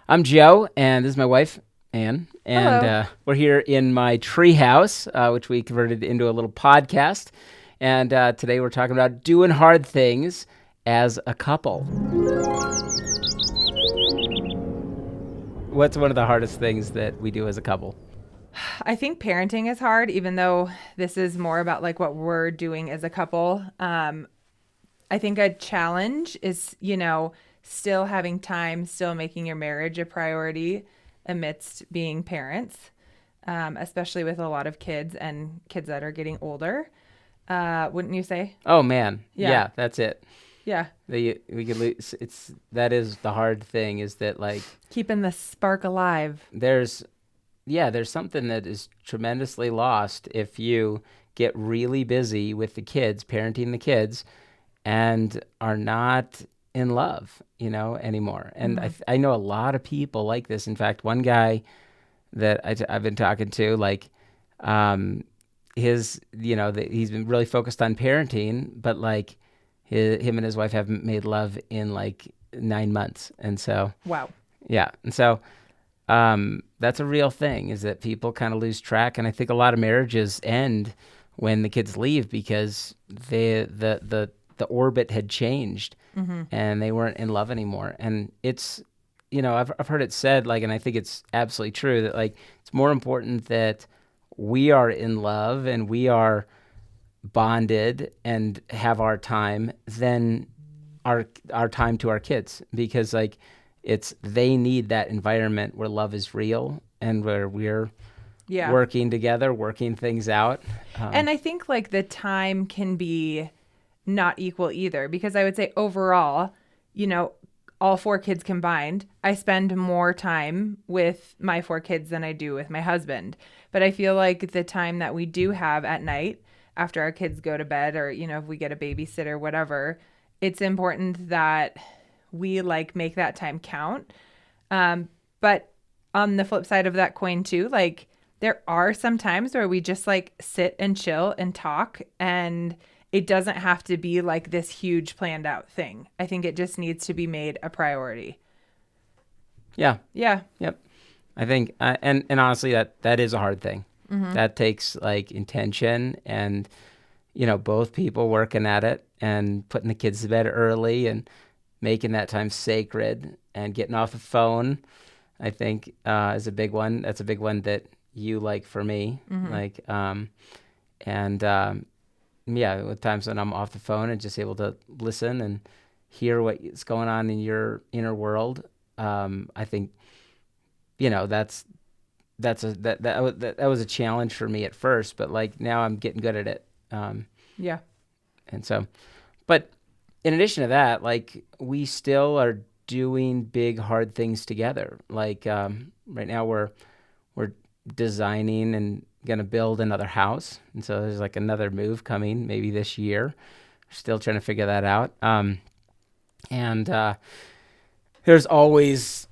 I'm Joe, and this is my wife, Ann, and Hello. we're here in my tree house, which we converted into a little podcast. And today we're talking about doing hard things as a couple. What's one of the hardest things that we do as a couple? I think parenting is hard, even though this is more about like what we're doing as a couple. I think a challenge is, still having time, still making your marriage a priority amidst being parents, especially with a lot of kids and kids that are getting older. Wouldn't you say? Oh man, Yeah. yeah, that's it. Yeah. We could lose. It's that is the hard thing is that like Keeping the spark alive. there's there's something that is tremendously lost if you get really busy with the kids, parenting the kids, and are not in love, anymore. And Hmm. I know a lot of people like this. In fact, one guy that I've been talking to, like, um, he's been really focused on parenting, but like him and his wife haven't made love in like 9 months. And so, Wow. yeah. And so, that's a real thing is that people kind of lose track. And I think a lot of marriages end when the kids leave because the orbit had changed Hmm. and they weren't in love anymore. And it's, I've heard it said, like, and I think it's absolutely true that like it's more important that we are in love and we are bonded and have our time than our time to our kids, because like it's they need that environment where love is real and where we're Yeah. working together, working things out. And I think like the time can be not equal either, because I would say overall, you know, all four kids combined, I spend more time with my four kids than I do with my husband. But I feel like the time that we do have at night after our kids go to bed, or, if we get a babysitter, whatever, it's important that we like make that time count. But on the flip side of that coin too, like there are some times where we just like sit and chill and talk, and it doesn't have to be like this huge planned out thing. I think it just needs to be made a priority. Yeah. Yeah. Yep. I think, and honestly, that is a hard thing. Mm-hmm. That takes like intention and both people working at it and putting the kids to bed early and making that time sacred and getting off the phone. I think is a big one. That's a big one that you like for me. Mm-hmm. Like, and yeah, with times when I'm off the phone and just able to listen and hear what's going on in your inner world. I think that was a challenge for me at first, but like now I'm getting good at it. Yeah. And so, but in addition to that, like we still are doing big hard things together. Like right now we're designing and gonna build another house, and so there's like another move coming maybe this year. We're still trying to figure that out. And there's always,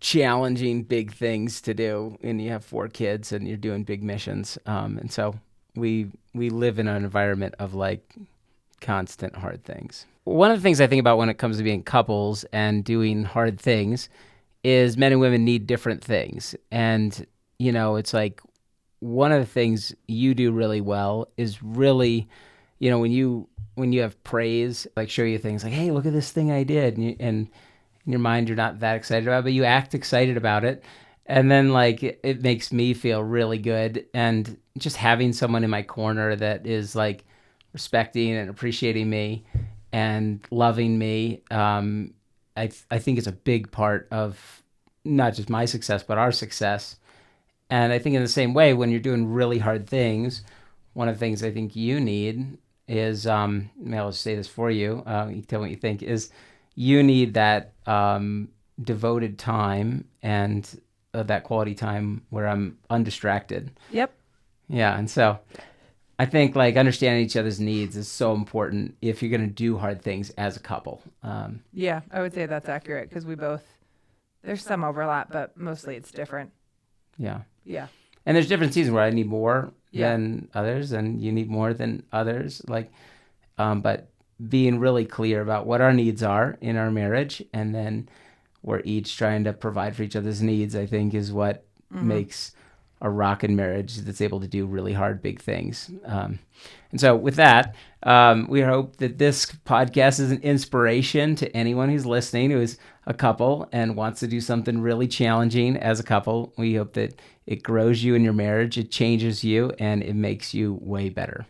challenging big things to do, and you have four kids and you're doing big missions. And so we live in an environment of like constant hard things. One of the things I think about when it comes to being couples and doing hard things is men and women need different things. And, it's like one of the things you do really well is really, when you have praise, like show you things like, hey, look at this thing I did. And in your mind, you're not that excited about it, but you act excited about it. And then like it makes me feel really good. And just having someone in my corner that is like respecting and appreciating me and loving me, I think is a big part of not just my success, but our success. And I think in the same way, when you're doing really hard things, one of the things I think you need is, maybe I'll just say this for you, you can tell me what you think, is you need that devoted time and that quality time where I'm undistracted. Yep. Yeah, and so I think like understanding each other's needs is so important if you're going to do hard things as a couple. Yeah. I would say that's accurate because there's some overlap, but mostly it's different. Yeah. Yeah. And there's different seasons where I need more Yeah. than others, and you need more than others. Like, but being really clear about what our needs are in our marriage, and then we're each trying to provide for each other's needs, I think is what makes a rockin' marriage that's able to do really hard, big things. And so with that, we hope that this podcast is an inspiration to anyone who's listening who is a couple and wants to do something really challenging as a couple. We hope that it grows you in your marriage, it changes you, and it makes you way better.